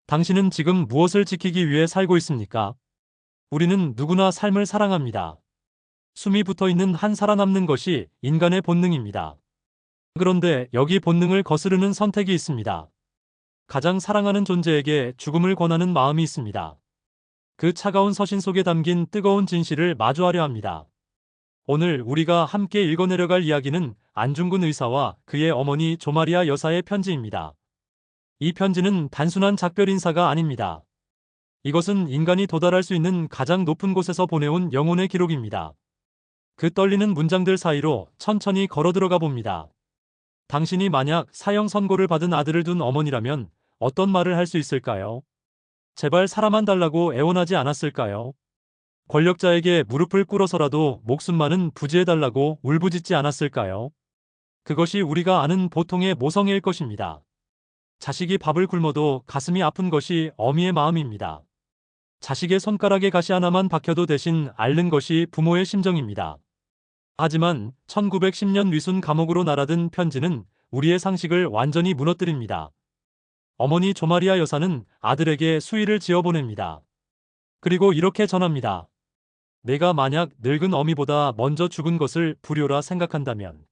당신은 지금 무엇을 지키기 위해 살고 있습니까? 우리는 누구나 삶을 사랑합니다. 숨이 붙어 있는 한 살아남는 것이 인간의 본능입니다. 그런데 여기 본능을 거스르는 선택이 있습니다. 가장 사랑하는 존재에게 죽음을 권하는 마음이 있습니다. 그 차가운 서신 속에 담긴 뜨거운 진실을 마주하려 합니다. 오늘 우리가 함께 읽어내려갈 이야기는 안중근 의사와 그의 어머니 조마리아 여사의 편지입니다. 이 편지는 단순한 작별 인사가 아닙니다. 이것은 인간이 도달할 수 있는 가장 높은 곳에서 보내온 영혼의 기록입니다. 그 떨리는 문장들 사이로 천천히 걸어 들어가 봅니다. 당신이 만약 사형 선고를 받은 아들을 둔 어머니라면 어떤 말을 할 수 있을까요? 제발 살아만 달라고 애원하지 않았을까요? 권력자에게 무릎을 꿇어서라도 목숨만은 부지해달라고 울부짖지 않았을까요? 그것이 우리가 아는 보통의 모성애일 것입니다. 자식이 밥을 굶어도 가슴이 아픈 것이 어미의 마음입니다. 자식의 손가락에 가시 하나만 박혀도 대신 앓는 것이 부모의 심정입니다. 하지만 1910년 위순 감옥으로 날아든 편지는 우리의 상식을 완전히 무너뜨립니다. 어머니 조마리아 여사는 아들에게 수의를 지어 보냅니다. 그리고 이렇게 전합니다. 내가 만약 늙은 어미보다 먼저 죽은 것을 불효라 생각한다면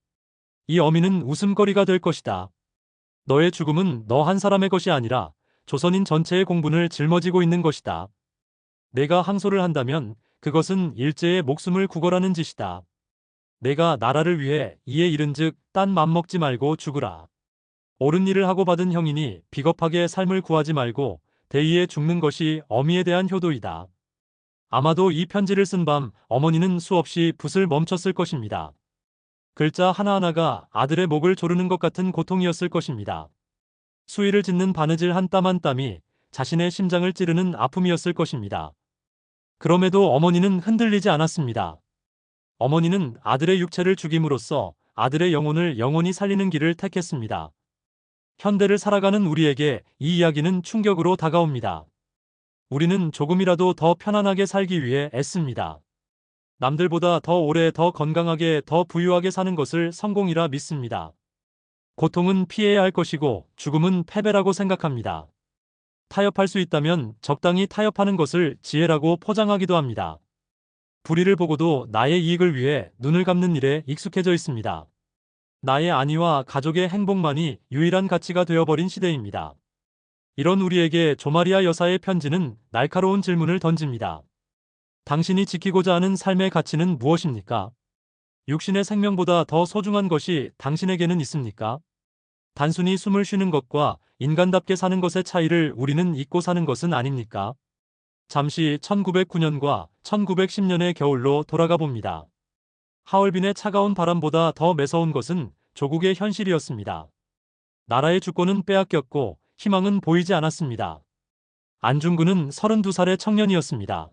이 어미는 웃음거리가 될 것이다. 너의 죽음은 너 한 사람의 것이 아니라 조선인 전체의 공분을 짊어지고 있는 것이다. 내가 항소를 한다면 그것은 일제의 목숨을 구걸하는 짓이다. 내가 나라를 위해 이에 이른즉 딴 맘 먹지 말고 죽으라. 옳은 일을 하고 받은 형이니 비겁하게 삶을 구하지 말고 대의에 죽는 것이 어미에 대한 효도이다. 아마도 이 편지를 쓴 밤 어머니는 수없이 붓을 멈췄을 것입니다. 글자 하나하나가 아들의 목을 조르는 것 같은 고통이었을 것입니다. 수의를 짓는 바느질 한 땀 한 땀이 자신의 심장을 찌르는 아픔이었을 것입니다. 그럼에도 어머니는 흔들리지 않았습니다. 어머니는 아들의 육체를 죽임으로써 아들의 영혼을 영원히 살리는 길을 택했습니다. 현대를 살아가는 우리에게 이 이야기는 충격으로 다가옵니다. 우리는 조금이라도 더 편안하게 살기 위해 애씁니다. 남들보다 더 오래, 더 건강하게, 더 부유하게 사는 것을 성공이라 믿습니다. 고통은 피해야 할 것이고 죽음은 패배라고 생각합니다. 타협할 수 있다면 적당히 타협하는 것을 지혜라고 포장하기도 합니다. 불의를 보고도 나의 이익을 위해 눈을 감는 일에 익숙해져 있습니다. 나의 안위와 가족의 행복만이 유일한 가치가 되어버린 시대입니다. 이런 우리에게 조마리아 여사의 편지는 날카로운 질문을 던집니다. 당신이 지키고자 하는 삶의 가치는 무엇입니까? 육신의 생명보다 더 소중한 것이 당신에게는 있습니까? 단순히 숨을 쉬는 것과 인간답게 사는 것의 차이를 우리는 잊고 사는 것은 아닙니까? 잠시 1909년과 1910년의 겨울로 돌아가 봅니다. 하얼빈의 차가운 바람보다 더 매서운 것은 조국의 현실이었습니다. 나라의 주권은 빼앗겼고 희망은 보이지 않았습니다. 안중근은 32살의 청년이었습니다.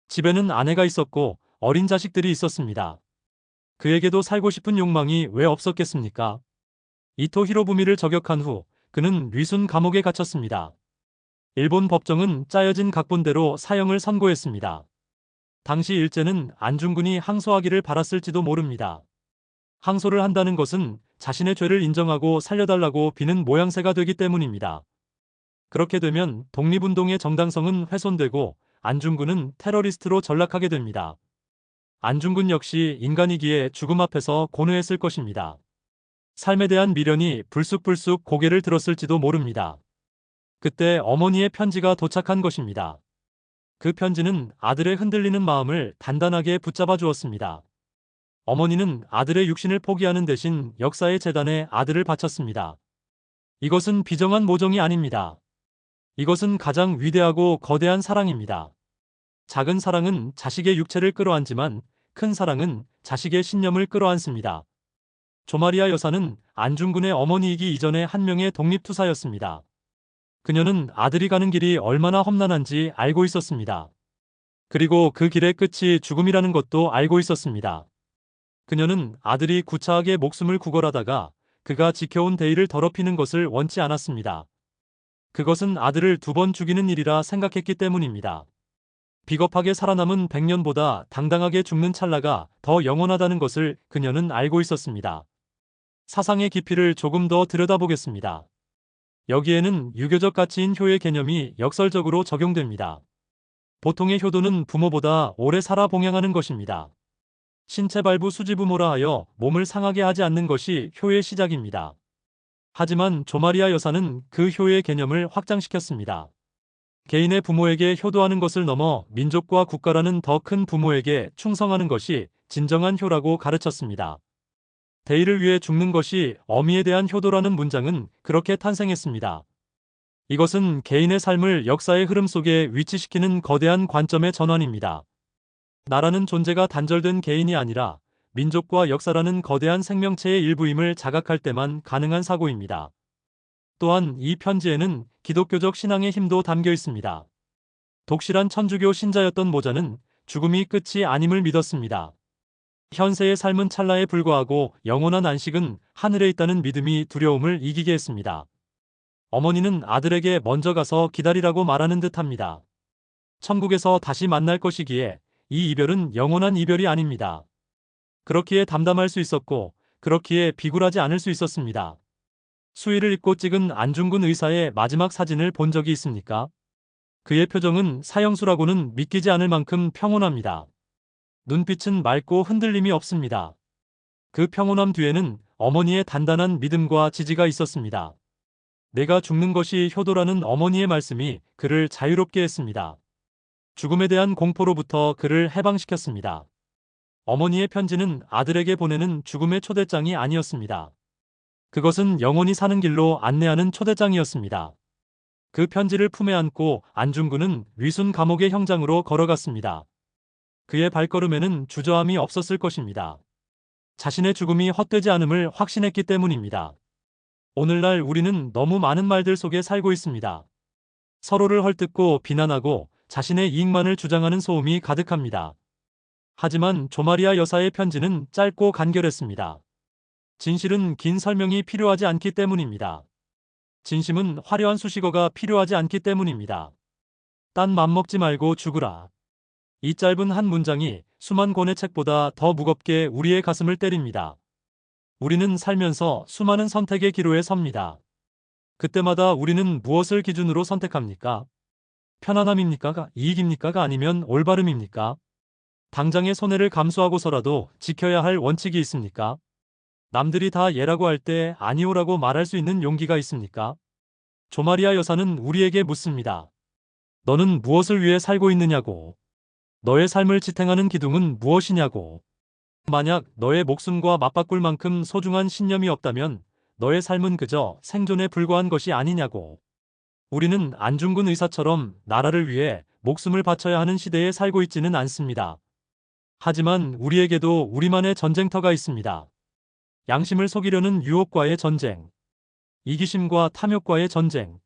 집에는 아내가 있었고 어린 자식들이 있었습니다. 그에게도 살고 싶은 욕망이 왜 없었겠습니까? 이토 히로부미를 저격한 후 그는 위순 감옥에 갇혔습니다. 일본 법정은 짜여진 각본대로 사형을 선고했습니다. 당시 일제는 안중근이 항소하기를 바랐을지도 모릅니다. 항소를 한다는 것은 자신의 죄를 인정하고 살려달라고 비는 모양새가 되기 때문입니다. 그렇게 되면 독립운동의 정당성은 훼손되고 안중근은 테러리스트로 전락하게 됩니다. 안중근 역시 인간이기에 죽음 앞에서 고뇌했을 것입니다. 삶에 대한 미련이 불쑥불쑥 고개를 들었을지도 모릅니다. 그때 어머니의 편지가 도착한 것입니다. 그 편지는 아들의 흔들리는 마음을 단단하게 붙잡아 주었습니다. 어머니는 아들의 육신을 포기하는 대신 역사의 재단에 아들을 바쳤습니다. 이것은 비정한 모종이 아닙니다. 이것은 가장 위대하고 거대한 사랑입니다. 작은 사랑은 자식의 육체를 끌어안지만 큰 사랑은 자식의 신념을 끌어안습니다. 조마리아 여사는 안중근의 어머니이기 이전에 한 명의 독립투사였습니다. 그녀는 아들이 가는 길이 얼마나 험난한지 알고 있었습니다. 그리고 그 길의 끝이 죽음이라는 것도 알고 있었습니다. 그녀는 아들이 구차하게 목숨을 구걸하다가 그가 지켜온 대의를 더럽히는 것을 원치 않았습니다. 그것은 아들을 2번 죽이는 일이라 생각했기 때문입니다. 비겁하게 살아남은 100년보다 당당하게 죽는 찰나가 더 영원하다는 것을 그녀는 알고 있었습니다. 사상의 깊이를 조금 더 들여다보겠습니다. 여기에는 유교적 가치인 효의 개념이 역설적으로 적용됩니다. 보통의 효도는 부모보다 오래 살아 봉양하는 것입니다. 신체 발부 수지부모라 하여 몸을 상하게 하지 않는 것이 효의 시작입니다. 하지만 조마리아 여사는 그 효의 개념을 확장시켰습니다. 개인의 부모에게 효도하는 것을 넘어 민족과 국가라는 더 큰 부모에게 충성하는 것이 진정한 효라고 가르쳤습니다. 대의를 위해 죽는 것이 어미에 대한 효도라는 문장은 그렇게 탄생했습니다. 이것은 개인의 삶을 역사의 흐름 속에 위치시키는 거대한 관점의 전환입니다. 나라는 존재가 단절된 개인이 아니라 민족과 역사라는 거대한 생명체의 일부임을 자각할 때만 가능한 사고입니다. 또한 이 편지에는 기독교적 신앙의 힘도 담겨 있습니다. 독실한 천주교 신자였던 모자는 죽음이 끝이 아님을 믿었습니다. 현세의 삶은 찰나에 불과하고 영원한 안식은 하늘에 있다는 믿음이 두려움을 이기게 했습니다. 어머니는 아들에게 먼저 가서 기다리라고 말하는 듯합니다. 천국에서 다시 만날 것이기에 이 이별은 영원한 이별이 아닙니다. 그렇기에 담담할 수 있었고 그렇기에 비굴하지 않을 수 있었습니다. 수의를 입고 찍은 안중근 의사의 마지막 사진을 본 적이 있습니까? 그의 표정은 사형수라고는 믿기지 않을 만큼 평온합니다. 눈빛은 맑고 흔들림이 없습니다. 그 평온함 뒤에는 어머니의 단단한 믿음과 지지가 있었습니다. 내가 죽는 것이 효도라는 어머니의 말씀이 그를 자유롭게 했습니다. 죽음에 대한 공포로부터 그를 해방시켰습니다. 어머니의 편지는 아들에게 보내는 죽음의 초대장이 아니었습니다. 그것은 영원히 사는 길로 안내하는 초대장이었습니다. 그 편지를 품에 안고 안중근은 위순 감옥의 형장으로 걸어갔습니다. 그의 발걸음에는 주저함이 없었을 것입니다. 자신의 죽음이 헛되지 않음을 확신했기 때문입니다. 오늘날 우리는 너무 많은 말들 속에 살고 있습니다. 서로를 헐뜯고 비난하고 자신의 이익만을 주장하는 소음이 가득합니다. 하지만 조마리아 여사의 편지는 짧고 간결했습니다. 진실은 긴 설명이 필요하지 않기 때문입니다. 진심은 화려한 수식어가 필요하지 않기 때문입니다. 딴 맘 먹지 말고 죽으라. 이 짧은 한 문장이 수만 권의 책보다 더 무겁게 우리의 가슴을 때립니다. 우리는 살면서 수많은 선택의 기로에 섭니다. 그때마다 우리는 무엇을 기준으로 선택합니까? 편안함입니까? 이익입니까? 아니면 올바름입니까? 당장의 손해를 감수하고서라도 지켜야 할 원칙이 있습니까? 남들이 다 예라고 할 때 아니오라고 말할 수 있는 용기가 있습니까? 조마리아 여사는 우리에게 묻습니다. 너는 무엇을 위해 살고 있느냐고. 너의 삶을 지탱하는 기둥은 무엇이냐고. 만약 너의 목숨과 맞바꿀 만큼 소중한 신념이 없다면 너의 삶은 그저 생존에 불과한 것이 아니냐고. 우리는 안중근 의사처럼 나라를 위해 목숨을 바쳐야 하는 시대에 살고 있지는 않습니다. 하지만 우리에게도 우리만의 전쟁터가 있습니다. 양심을 속이려는 유혹과의 전쟁, 이기심과 탐욕과의 전쟁,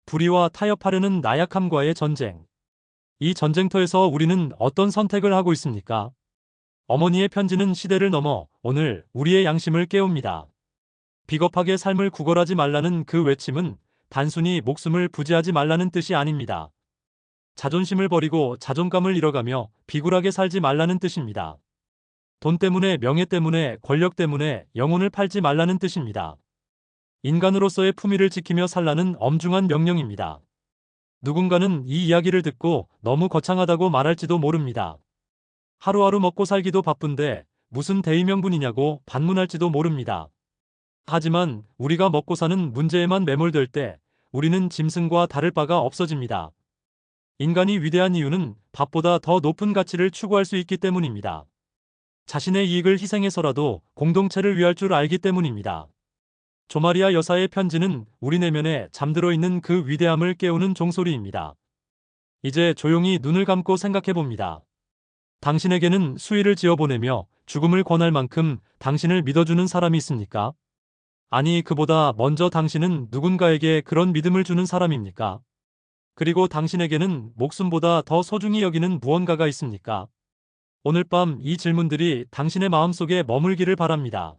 불의와 타협하려는 나약함과의 전쟁. 이 전쟁터에서 우리는 어떤 선택을 하고 있습니까? 어머니의 편지는 시대를 넘어 오늘 우리의 양심을 깨웁니다. 비겁하게 삶을 구걸하지 말라는 그 외침은 단순히 목숨을 부지하지 말라는 뜻이 아닙니다. 자존심을 버리고 자존감을 잃어가며 비굴하게 살지 말라는 뜻입니다. 돈 때문에, 명예 때문에, 권력 때문에 영혼을 팔지 말라는 뜻입니다. 인간으로서의 품위를 지키며 살라는 엄중한 명령입니다. 누군가는 이 이야기를 듣고 너무 거창하다고 말할지도 모릅니다. 하루하루 먹고 살기도 바쁜데 무슨 대의명분이냐고 반문할지도 모릅니다. 하지만 우리가 먹고 사는 문제에만 매몰될 때 우리는 짐승과 다를 바가 없어집니다. 인간이 위대한 이유는 밥보다 더 높은 가치를 추구할 수 있기 때문입니다. 자신의 이익을 희생해서라도 공동체를 위할 줄 알기 때문입니다. 조마리아 여사의 편지는 우리 내면에 잠들어 있는 그 위대함을 깨우는 종소리입니다. 이제 조용히 눈을 감고 생각해 봅니다. 당신에게는 수의를 지어보내며 죽음을 권할 만큼 당신을 믿어주는 사람이 있습니까? 아니, 그보다 먼저 당신은 누군가에게 그런 믿음을 주는 사람입니까? 그리고 당신에게는 목숨보다 더 소중히 여기는 무언가가 있습니까? 오늘 밤 이 질문들이 당신의 마음속에 머물기를 바랍니다.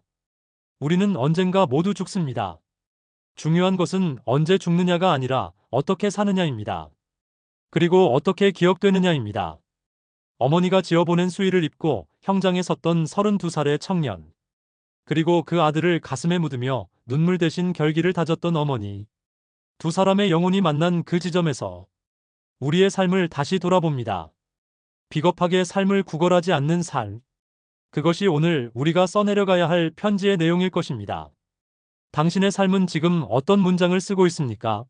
우리는 언젠가 모두 죽습니다. 중요한 것은 언제 죽느냐가 아니라 어떻게 사느냐입니다. 그리고 어떻게 기억되느냐입니다. 어머니가 지어보낸 수의를 입고 형장에 섰던 32살의 청년. 그리고 그 아들을 가슴에 묻으며 눈물 대신 결기를 다졌던 어머니. 두 사람의 영혼이 만난 그 지점에서 우리의 삶을 다시 돌아봅니다. 비겁하게 삶을 구걸하지 않는 삶. 그것이 오늘 우리가 써내려가야 할 편지의 내용일 것입니다. 당신의 삶은 지금 어떤 문장을 쓰고 있습니까?